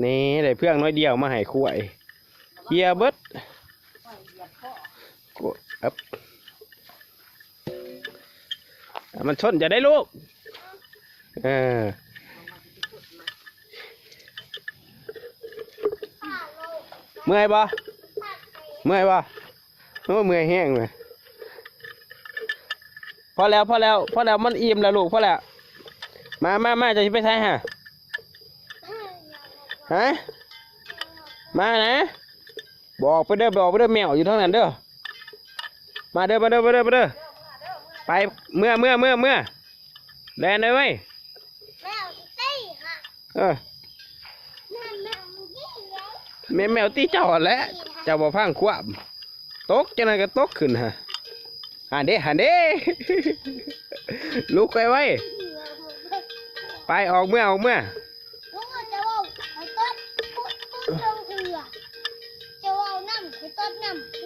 นี่ได้เพื่องน้อยเดียวมาให้ขวยเฮียเบิดกดครับมันชนจะได้ลูกเมื่อยปะเมื่อยปะโอ้เมื่อยแห้งเลยพอแล้วมันอิ่มแล้วลูกพอแล้วมาจะไปใช้ฮะมานะบอกไปเด้อแมวอยู่ทั้งนั้นเด้อมาเด้อไปเมื่อแลนเลยเว้ยแมวตีค่ะแมวตีเจ้าแล้วเจ้าบ่พังขวบตกจังไงก็ตกขึ้นฮะหันเด้ลุกไปไว้ไปออกเมื่อลูกจะว่าไอ้ต้นลงเรือจะว่าน้ำไอ้ต้นน้ำ